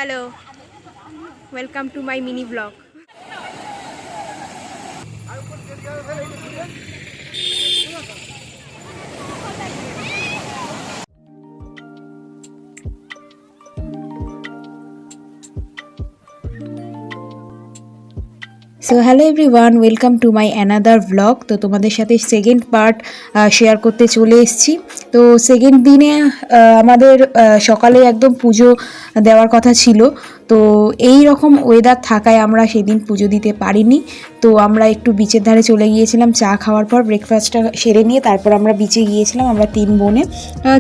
Hello, welcome to my mini blog. So hello everyone, welcome to my another blog. তো তোমাদের সাথে second part share করতে চলে এসেছি। তো সেকেন্ড দিনে আমাদের সকালে একদম পুজো দেওয়ার কথা ছিল। তো এই রকম ওয়েদার থাকায় আমরা সেদিন পুজো দিতে পারিনি। তো আমরা একটু বিচের ধারে চলে গিয়েছিলাম চা খাওয়ার পর, ব্রেকফাস্টটা সেরে নিয়ে তারপর আমরা বিচে গিয়েছিলাম। আমরা 3 বোনে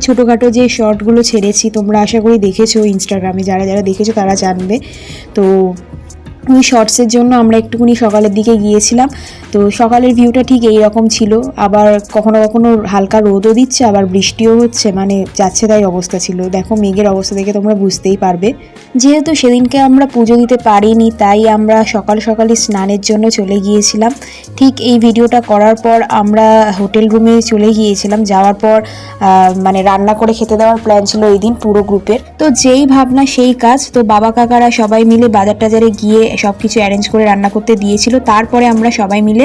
ছোটোখাটো যে শর্টগুলো ছেড়েছি তোমরা আশা করি দেখেছো ইনস্টাগ্রামে, যারা যারা দেখেছো তারা জানবে। তো ওই শর্টসের জন্য আমরা একটুখানি সকালের দিকে গিয়েছিলাম। তো সকালের ভিউটা ঠিক এই রকম ছিল, আবার কখনো কখনো হালকা রোদও দিচ্ছে, আবার বৃষ্টিও হচ্ছে, মানে যাচ্ছে তাই অবস্থা ছিল। দেখো মেঘের অবস্থা দেখে তোমরা বুঝতেই পারবে। যেহেতু সেদিনকে আমরা পুজো দিতে পারিনি, তাই আমরা সকাল সকালই স্নানের জন্য চলে গিয়েছিলাম। ঠিক এই ভিডিওটা করার পর আমরা হোটেল রুমে চলে গিয়েছিলাম। যাওয়ার পর মানে রান্না করে খেতে দেওয়ার প্ল্যান ছিল এই দিন পুরো গ্রুপের। তো যেই ভাবনা সেই কাজ। তো বাবা কাকারা সবাই মিলে বাজার টাজারে গিয়ে সব কিছু অ্যারেঞ্জ করে রান্না করতে দিয়েছিল। তারপরে আমরা সবাই মিলে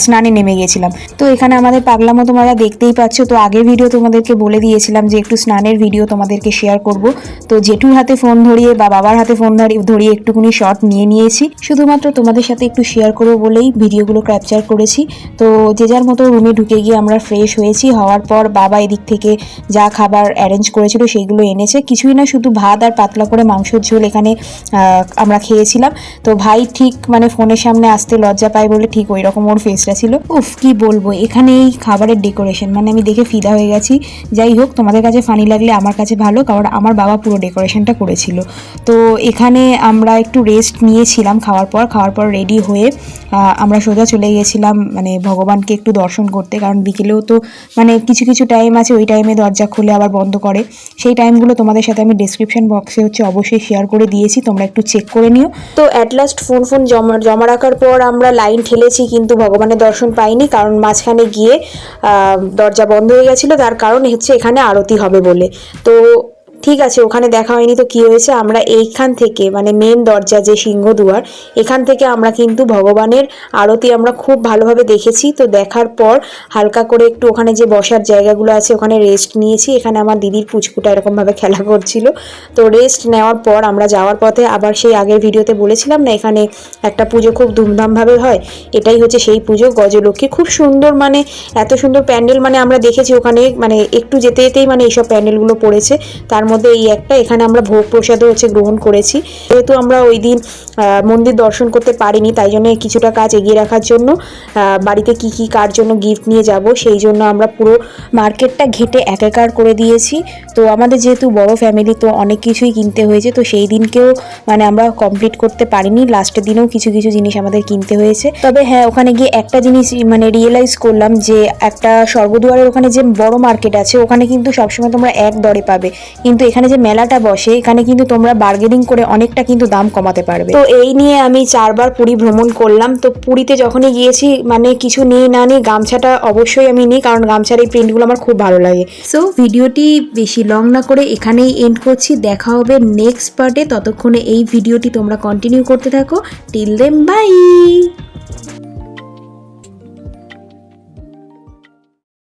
স্নানে নেমে গেছিলাম। তো এখানে আমাদের পাগলামো তোমরা দেখতেই পাচ্ছ। তো আগের ভিডিও তোমাদেরকে বলে দিয়েছিলাম যে একটু স্নানের ভিডিও তোমাদেরকে শেয়ার করব। তো জেঠুর হাতে ফোন ধরিয়ে বা বাবার হাতে ফোন ধরিয়ে একটুখানি শর্ট নিয়ে নিয়েছি, শুধুমাত্র তোমাদের সাথে একটু শেয়ার করবো বলেই ভিডিওগুলো ক্যাপচার করেছি। তো যে যার মতো রুমে ঢুকে গিয়ে আমরা ফ্রেশ হয়েছি। হওয়ার পর বাবা এদিক থেকে যা খাবার অ্যারেঞ্জ করেছিল সেইগুলো এনেছে। কিছুই না, শুধু ভাত আর পাতলা করে মাংসের ঝোল এখানে আমরা খেয়েছিলাম। তো ভাই ঠিক মানে ফোনের সামনে আসতে লজ্জা পায় বলে ঠিক ওই রকম ওর ফেসটা ছিল। উফ কি বলবো, এখানে এই খাবারের ডেকোরেশন মানে আমি দেখে ফিদা হয়ে গেছি। যাই হোক, তোমাদের কাছে ফানি লাগলে আমার কাছে ভালো, কারণ আমার বাবা পুরো ডেকোরেশনটা করেছিল। তো এখানে আমরা একটু রেস্ট নিয়েছিলাম খাওয়ার পর রেডি হয়ে আমরা সোজা চলে গিয়েছিলাম মানে ভগবানকে একটু দর্শন করতে। কারণ বিকেলেও তো মানে কিছু কিছু টাইম আছে, ওই টাইমে দরজা খুলে আবার বন্ধ করে। সেই টাইমগুলো তোমাদের সাথে আমি ডিসক্রিপশন বক্সে অবশ্যই শেয়ার করে দিয়েছি, তোমরা একটু চেক করে নিও। তো অ্যাট লাস্ট ফোন জমা রাখার পর আমরা লাইন ঠেলেছি, কিন্তু ভগবানের দর্শন পাইনি, কারণ মাঝখানে গিয়ে দরজা বন্ধ হয়ে গেছিলো। তার কারণ হচ্ছে এখানে আরতি হবে বলে। তো ঠিক আছে, ওখানে দেখা হয়নি। তো কি হয়েছে, আমরা এইখান থেকে মানে মেন দরজা যে সিংহদুয়ার, এখান থেকে আমরা কিন্তু ভগবানের আরতি আমরা খুব ভালোভাবে দেখেছি। তো দেখার পর হালকা করে একটু ওখানে যে বসার জায়গাগুলো আছে ওখানে রেস্ট নিয়েছি। এখানে আমার দিদির পুচকুটা এরকমভাবে খেলা করছিল। তো রেস্ট নেওয়ার পর আমরা যাওয়ার পথে আবার সেই আগের ভিডিওতে বলেছিলাম না, এখানে একটা পুজো খুব ধুমধামভাবে হয়, এটাই হচ্ছে সেই পুজো গজলক্ষ্মী। খুব সুন্দর, মানে এত সুন্দর প্যান্ডেল মানে আমরা দেখেছি ওখানে, মানে একটু যেতে যেতেই মানে এইসব প্যান্ডেলগুলো পড়েছে। তার মধ্যে এই একটা, এখানে আমরা ভোগ প্রসাদও হচ্ছে গ্রহণ করেছি। যেহেতু আমরা ওই দিন মন্দির দর্শন করতে পারিনি, তাই জন্য কিছুটা কাজ এগিয়ে রাখার জন্য বাড়িতে কি কি কার জন্য গিফট নিয়ে যাব সেই জন্য আমরা পুরো মার্কেটটা ঘেটে একাকার করে দিয়েছি। তো আমাদের যেহেতু বড় ফ্যামিলি, তো অনেক কিছুই কিনতে হয়েছে। তো সেই দিনকেও মানে আমরা কমপ্লিট করতে পারিনি, লাস্টের দিনেও কিছু কিছু জিনিস আমাদের কিনতে হয়েছে। তবে হ্যাঁ, ওখানে গিয়ে একটা জিনিস মানে রিয়েলাইজ করলাম যে একটা স্বর্গদুয়ারের ওখানে যে বড় মার্কেট আছে ওখানে কিন্তু সবসময় তোমরা এক দরে পাবে, কিন্তু এখানে যে মেলাটা বসে এখানে কিন্তু তোমরা বার্গেনিং করে অনেকটা কিন্তু দাম কমাতে পারবে। তো এই নিয়ে আমি 4বার পুরী ভ্রমণ করলাম। তো পুরীতে যখনই গিয়েছি মানে কিছু নিয়ে না নিয়ে গামছাটা অবশ্যই আমি নিই, কারণ গামছার এই প্রিন্টগুলো আমার খুব ভালো লাগে। সো ভিডিওটি বেশি লং না করে এখানেই এন্ড করছি। দেখা হবে নেক্সট পার্টে, ততক্ষণে এই ভিডিওটি তোমরা কন্টিনিউ করতে থাকো। Till then by.